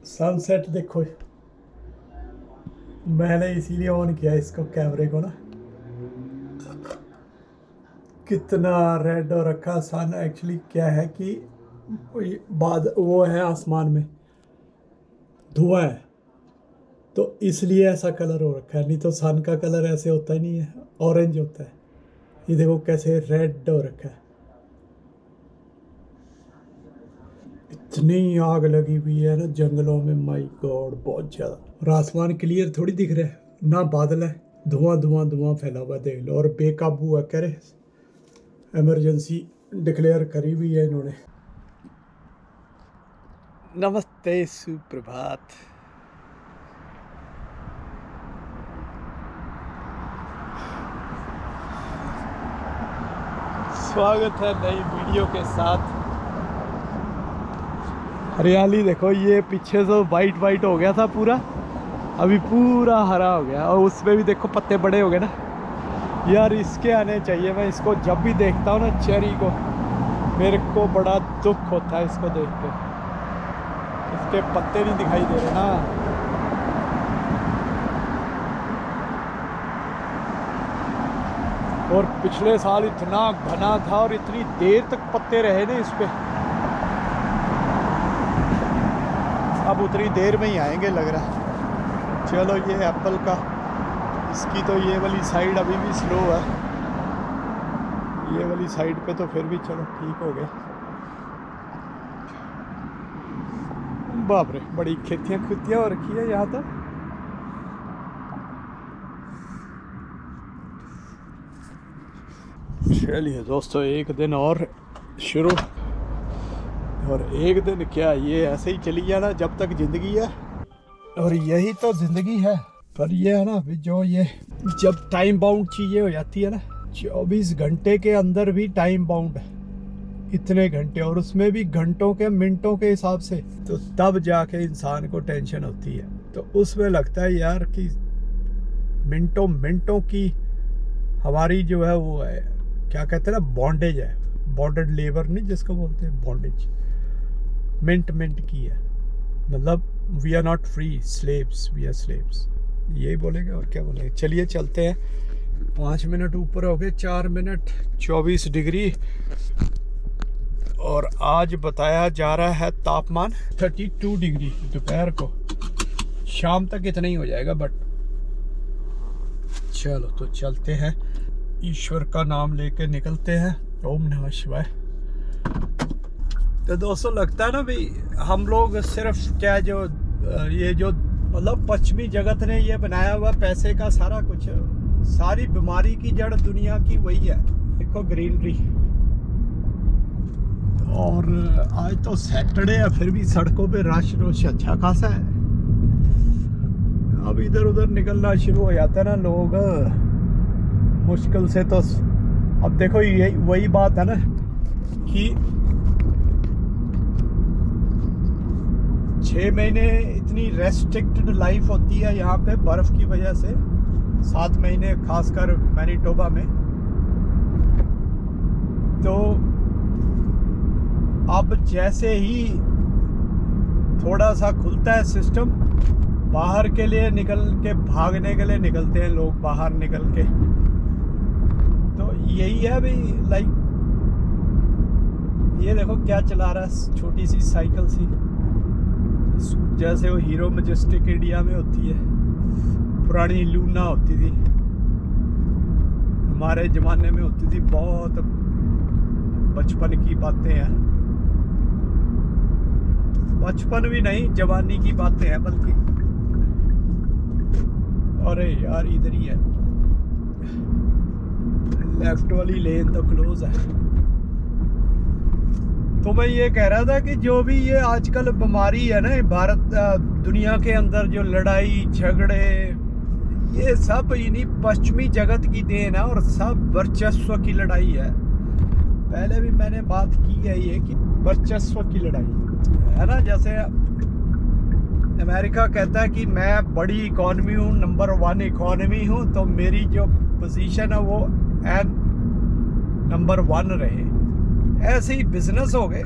Sunset देखो, मैंने इसीलिए ऑन किया इसको, कैमरे को ना। कितना रेड हो रखा सन। एक्चुअली क्या है कि बाद वो है, आसमान में धुआं है, तो इसलिए ऐसा कलर हो रखा है। नहीं तो सन का कलर ऐसे होता ही नहीं है, ऑरेंज होता है। ये देखो कैसे रेड हो रखा है। इतनी आग लगी हुई है ना जंगलों में, माय गॉड, बहुत ज्यादा। और आसमान क्लियर थोड़ी दिख रहा है, ना बादल है, धुआं धुआं धुआं फैला हुआ देख लो। और बेकाबू है, कह रहे इमरजेंसी डिक्लेयर करी हुई है इन्होंने। नमस्ते, सुप्रभात। स्वागत है नई वीडियो के साथ। हरियाली देखो, ये पीछे से वाइट वाइट हो गया था पूरा, अभी पूरा हरा हो गया। और उसमें भी देखो पत्ते बड़े हो गए ना यार, इसके आने चाहिए। मैं इसको जब भी देखता हूँ ना, चेरी को, मेरे को बड़ा दुख होता है इसको देख के। इसके पत्ते नहीं दिखाई दे रहे ना। और पिछले साल इतना घना था और इतनी देर तक पत्ते रहे ना इस पे। अब उतनी देर में ही आएंगे लग रहा है। चलो, ये एप्पल का, इसकी तो ये वाली साइड अभी भी स्लो है। ये वाली साइड पे तो फिर भी चलो ठीक हो गए। बाप रे, बड़ी खेतियाँ खुतियाँ हो रखी है यहाँ तो। चलिए दोस्तों, एक दिन और शुरू। और एक दिन क्या, ये ऐसे ही चली जाना जब तक जिंदगी है। और यही तो जिंदगी है। पर ये है ना, जो ये जब टाइम बाउंड चीजें हो जाती है ना, 24 घंटे के अंदर भी टाइम बाउंड है, इतने घंटे, और उसमें भी घंटों के मिनटों के हिसाब से, तो तब जाके इंसान को टेंशन होती है। तो उसमें लगता है यार कि मिनटों मिनटों की हमारी जो है वो है, क्या कहते हैं ना, बॉन्डेज है। बॉन्डेड लेबर नहीं जिसको बोलते हैं, बॉन्डेज मिनट मिनट की है। मतलब we are not free slaves, we are slaves, यही बोलेंगे और क्या बोलेंगे। चलिए चलते हैं। 5 मिनट ऊपर हो गए, 4 मिनट 24 डिग्री। और आज बताया जा रहा है तापमान 32 डिग्री दोपहर को। शाम तक इतना ही हो जाएगा। बट चलो, तो चलते हैं, ईश्वर का नाम लेके निकलते हैं। ओम नमः शिवाय। तो दोस्तों, लगता है ना भाई, हम लोग सिर्फ क्या, जो ये जो मतलब पश्चिमी जगत ने ये बनाया हुआ पैसे का सारा कुछ, सारी बीमारी की जड़ दुनिया की वही है। देखो ग्रीनरी। और आज तो सैटरडे है, फिर भी सड़कों पे रश रोश अच्छा खासा है। अब इधर उधर निकलना शुरू हो जाता है ना लोग, मुश्किल से। तो अब देखो, ये वही बात है ना कि 6 महीने इतनी रेस्ट्रिक्टेड लाइफ होती है यहाँ पे बर्फ की वजह से। 7 महीने खासकर मैनिटोबा में। तो अब जैसे ही थोड़ा सा खुलता है सिस्टम, बाहर के लिए निकल के, भागने के लिए निकलते हैं लोग बाहर निकल के। तो यही है भाई, लाइक ये देखो क्या चला रहा है, छोटी सी साइकिल सी, जैसे वो हीरो मैजेस्टिक इंडिया में होती है, पुरानी लूना होती थी, हमारे ज़माने में होती थी। बहुत बचपन की बातें हैं, बचपन भी नहीं, जवानी की बातें हैं बल्कि। अरे यार, इधर ही है, लेफ्ट वाली लेन तो क्लोज है। तो मैं ये कह रहा था कि जो भी ये आजकल बीमारी है ना भारत दुनिया के अंदर, जो लड़ाई झगड़े, ये सब इन्हीं पश्चिमी जगत की देन है। और सब वर्चस्व की लड़ाई है। पहले भी मैंने बात की है ये कि वर्चस्व की लड़ाई है ना। जैसे अमेरिका कहता है कि मैं बड़ी इकॉनमी हूँ, नंबर 1 इकॉनमी हूँ, तो मेरी जो पोजीशन है वो नंबर 1 रहे। ऐसे ही बिजनेस हो गए।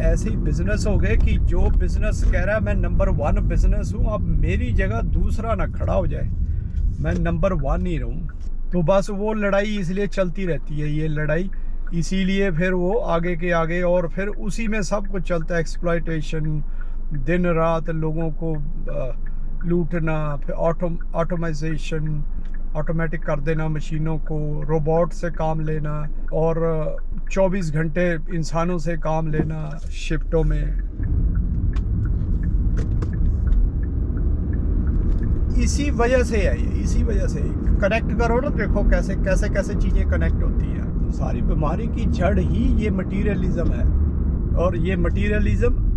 ऐसे ही बिजनेस हो गए कि जो बिजनेस कह रहा है मैं नंबर 1 बिजनेस हूँ, अब मेरी जगह दूसरा ना खड़ा हो जाए, मैं नंबर 1 ही रहूँ। तो बस वो लड़ाई इसलिए चलती रहती है, ये लड़ाई इसीलिए फिर वो आगे के आगे, और फिर उसी में सब कुछ चलता है, एक्सप्लॉयटेशन, दिन रात लोगों को लूटना, फिर ऑटोमाइजेशन, ऑटोमेटिक कर देना मशीनों को, रोबोट से काम लेना, और 24 घंटे इंसानों से काम लेना शिफ्टों में। इसी वजह से है ये, इसी वजह से कनेक्ट करो ना, देखो कैसे कैसे कैसे चीज़ें कनेक्ट होती हैं। सारी बीमारी की जड़ ही ये मटीरियलिज्म है, और ये मटीरियलिज्म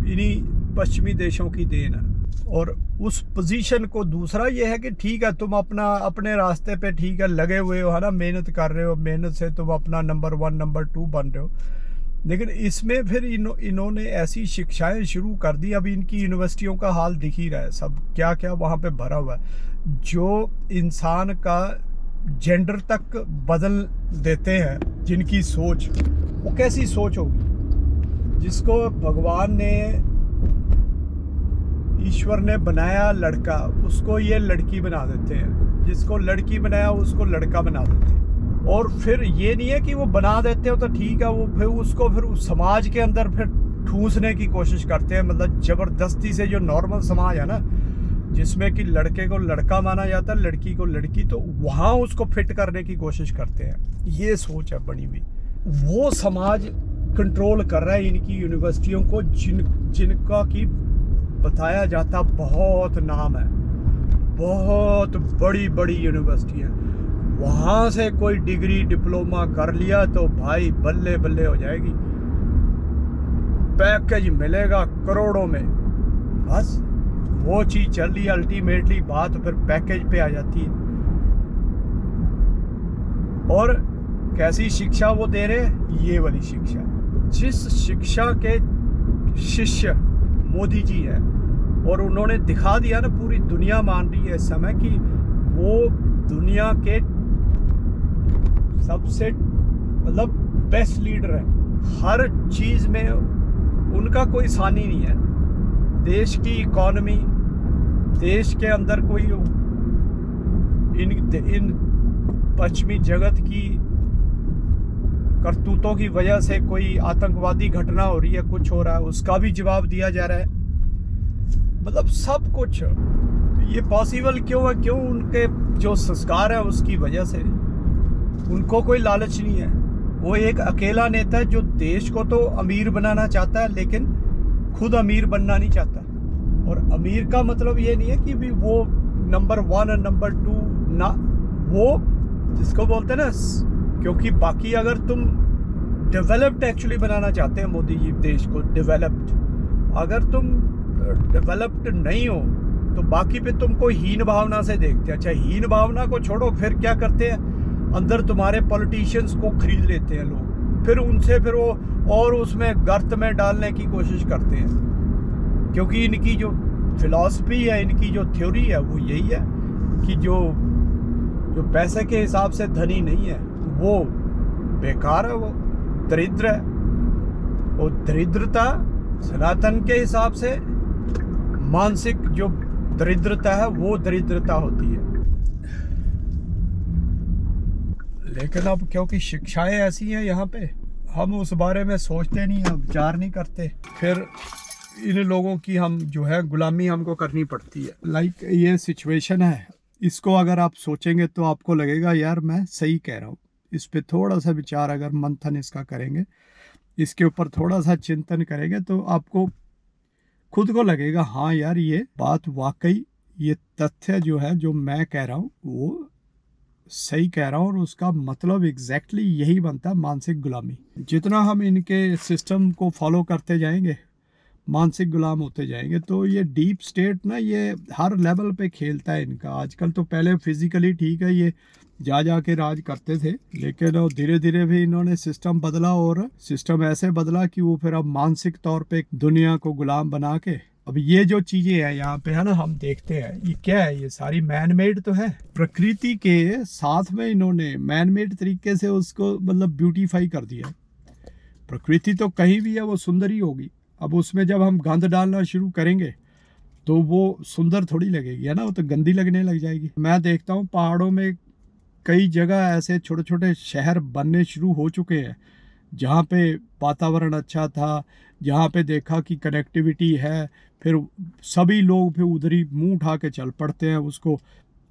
इन्हीं पश्चिमी देशों की देन है। और उस पोजीशन को दूसरा ये है कि ठीक है तुम अपने रास्ते पे ठीक है लगे हुए हो, है ना, मेहनत कर रहे हो, मेहनत से तुम अपना नंबर 1 नंबर 2 बन रहे हो, लेकिन इसमें फिर इन्होंने ऐसी शिक्षाएं शुरू कर दी। अभी इनकी यूनिवर्सिटियों का हाल दिख ही रहा है, सब क्या क्या वहाँ पे भरा हुआ है, जो इंसान का जेंडर तक बदल देते हैं। जिनकी सोच, वो कैसी सोच होगी, जिसको भगवान ने, ईश्वर ने बनाया लड़का, उसको ये लड़की बना देते हैं, जिसको लड़की बनाया उसको लड़का बना देते हैं। और फिर ये नहीं है कि वो बना देते हो तो ठीक है, वो फिर उसको फिर उस समाज के अंदर फिर ठूसने की कोशिश करते हैं, मतलब ज़बरदस्ती से। जो नॉर्मल समाज है ना, जिसमें कि लड़के को लड़का माना जाता है, लड़की को लड़की, तो वहाँ उसको फिट करने की कोशिश करते हैं। ये सोच है बनी हुई। वो समाज कंट्रोल कर रहा है इनकी यूनिवर्सिटियों को, जिनका की बताया जाता बहुत नाम है, बहुत बड़ी बड़ी यूनिवर्सिटी है। वहाँ से कोई डिग्री डिप्लोमा कर लिया तो भाई बल्ले बल्ले हो जाएगी, पैकेज मिलेगा करोड़ों में। बस वो चीज़ चल रही है, अल्टीमेटली बात फिर पैकेज पे आ जाती है। और कैसी शिक्षा वो दे रहे हैं, ये वाली शिक्षा, जिस शिक्षा के शिष्य मोदी जी है, और उन्होंने दिखा दिया ना, पूरी दुनिया मान रही है इस समय कि वो दुनिया के सबसे मतलब बेस्ट लीडर है। हर चीज़ में उनका कोई सानी नहीं है। देश की इकॉनमी, देश के अंदर कोई इन पश्चिमी जगत की करतूतों की वजह से कोई आतंकवादी घटना हो रही है, कुछ हो रहा है, उसका भी जवाब दिया जा रहा है। मतलब सब कुछ ये पॉसिबल क्यों है? क्यों? उनके जो संस्कार है उसकी वजह से। उनको कोई लालच नहीं है। वो एक अकेला नेता है जो देश को तो अमीर बनाना चाहता है, लेकिन खुद अमीर बनना नहीं चाहता। और अमीर का मतलब ये नहीं है कि भी वो नंबर 1 और नंबर 2 ना, वो जिसको बोलते हैं ना, क्योंकि बाकी अगर तुम डेवलप्ड एक्चुअली बनाना चाहते हैं मोदी जी देश को डेवलप्ड, अगर तुम डेवलप्ड नहीं हो तो बाकी पे तुमको हीन भावना से देखते हैं। अच्छा, हीन भावना को छोड़ो, फिर क्या करते हैं, अंदर तुम्हारे पॉलिटिशियंस को खरीद लेते हैं लोग, फिर उनसे फिर वो और उसमें गर्त में डालने की कोशिश करते हैं। क्योंकि इनकी जो फिलॉसफी है, इनकी जो थ्योरी है, वो यही है कि जो पैसे के हिसाब से धनी नहीं है वो बेकार है, वो दरिद्र है। वो दरिद्रता सनातन के हिसाब से मानसिक जो दरिद्रता है वो दरिद्रता होती है। लेकिन अब क्योंकि शिक्षाएं ऐसी हैं यहाँ पे, हम उस बारे में सोचते नहीं हैं, विचार नहीं करते, फिर इन लोगों की हम जो है गुलामी हमको करनी पड़ती है। लाइक ये सिचुएशन है, इसको अगर आप सोचेंगे तो आपको लगेगा यार मैं सही कह रहा हूँ। इस पे थोड़ा सा विचार अगर मंथन इसका करेंगे, इसके ऊपर थोड़ा सा चिंतन करेंगे, तो आपको खुद को लगेगा हाँ यार ये बात वाकई, ये तथ्य जो है जो मैं कह रहा हूँ वो सही कह रहा हूँ। और उसका मतलब एग्जैक्टली यही बनता है, मानसिक गुलामी। जितना हम इनके सिस्टम को फॉलो करते जाएंगे, मानसिक गुलाम होते जाएंगे। तो ये डीप स्टेट ना, ये हर लेवल पे खेलता है इनका। आजकल तो पहले फिजिकली ठीक है, ये जा के राज करते थे, लेकिन धीरे धीरे भी इन्होंने सिस्टम बदला, और सिस्टम ऐसे बदला कि वो फिर अब मानसिक तौर पे दुनिया को गुलाम बना के, अब ये जो चीजें हैं यहाँ पे है ना, हम देखते हैं ये क्या है, ये सारी मैन मेड तो है। प्रकृति के साथ में इन्होंने मैन मेड तरीके से उसको मतलब ब्यूटीफाई कर दिया। प्रकृति तो कहीं भी है वो सुंदर ही होगी। अब उसमें जब हम गंद डालना शुरू करेंगे तो वो सुंदर थोड़ी लगेगी, है ना, वो तो गंदी लगने लग जाएगी। मैं देखता हूँ पहाड़ों में कई जगह ऐसे छोटे छोटे शहर बनने शुरू हो चुके हैं जहाँ पे वातावरण अच्छा था, जहाँ पे देखा कि कनेक्टिविटी है, फिर सभी लोग फिर उधर ही मुंह उठा के चल पड़ते हैं, उसको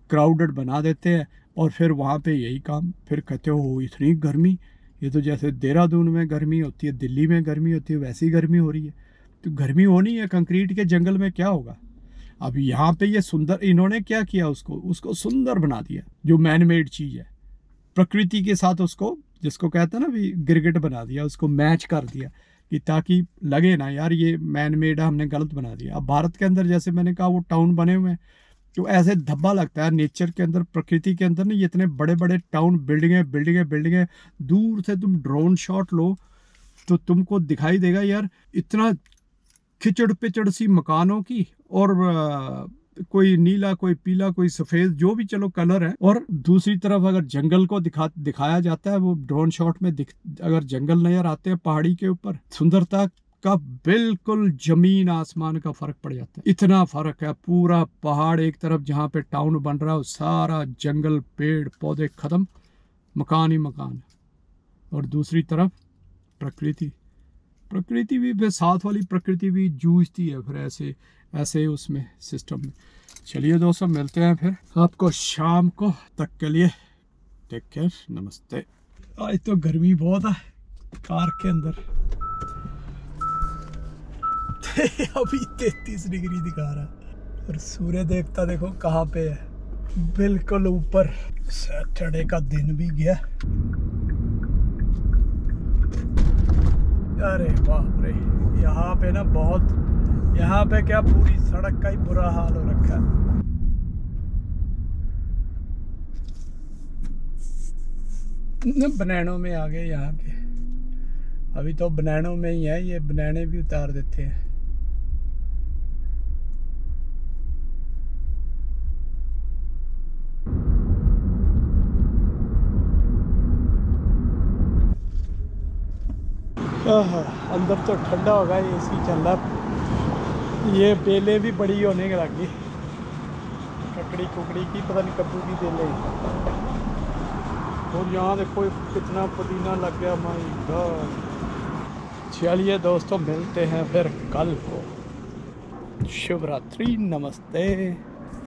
क्राउडेड बना देते हैं और फिर वहाँ पे यही काम, फिर कहते हो इतनी गर्मी, ये तो जैसे देहरादून में गर्मी होती है, दिल्ली में गर्मी होती है, वैसी गर्मी हो रही है। तो गर्मी होनी है, कंक्रीट के जंगल में क्या होगा। अब यहाँ पे ये सुंदर, इन्होंने क्या किया, उसको सुंदर बना दिया, जो मैन मेड चीज़ है प्रकृति के साथ, उसको जिसको कहते हैं ना भी गिरगिट बना दिया, उसको मैच कर दिया कि ताकि लगे ना यार ये मैन मेड है, हमने गलत बना दिया। अब भारत के अंदर जैसे मैंने कहा वो टाउन बने हुए हैं तो ऐसे धब्बा लगता है नेचर के अंदर, प्रकृति के अंदर ना, ये इतने बड़े बड़े टाउन, बिल्डिंगें बिल्डिंगें बिल्डिंगें, दूर से तुम ड्रोन शॉट लो तो तुमको दिखाई देगा यार इतना खिचड़ पिचड़ सी मकानों की, और कोई नीला, कोई पीला, कोई सफेद, जो भी चलो कलर है। और दूसरी तरफ अगर जंगल को दिखाया जाता है, वो ड्रोन शॉट में अगर जंगल नजर आते हैं पहाड़ी के ऊपर, सुंदरता का बिल्कुल जमीन आसमान का फर्क पड़ जाता है। इतना फर्क है, पूरा पहाड़ एक तरफ जहाँ पे टाउन बन रहा है, सारा जंगल, पेड़ पौधे खत्म, मकान ही मकान, और दूसरी तरफ प्रकृति भी, फिर साथ वाली प्रकृति भी जूझती है फिर ऐसे ऐसे उसमें सिस्टम में। चलिए दोस्तों, मिलते हैं फिर आपको शाम को, तक के लिए टेक केयर, नमस्ते। आज तो गर्मी बहुत है कार के अंदर अभी 33 डिग्री दिखा रहा है, और सूर्य देवता देखो कहाँ पे है, बिल्कुल ऊपर। सैटरडे का दिन भी गया, अरे बाप रे, यहाँ पे ना बहुत, यहाँ पे क्या पूरी सड़क का ही बुरा हाल हो रखा है। बनैनों में आ गए यहाँ के, अभी तो बनैनों में ही है, ये बनैने भी उतार देते हैं। अंदर तो ठंडा होगा, एसी चल रहा। ये बेलें भी बड़ी होने के लगी, ककड़ी कुकड़ी की, पता नहीं कद्दू की बेलें। और यहाँ देखो कितना पुदीना लग गया, माय गॉड। चलिए दोस्तों, मिलते हैं फिर कल को। शुभ रात्रि, नमस्ते।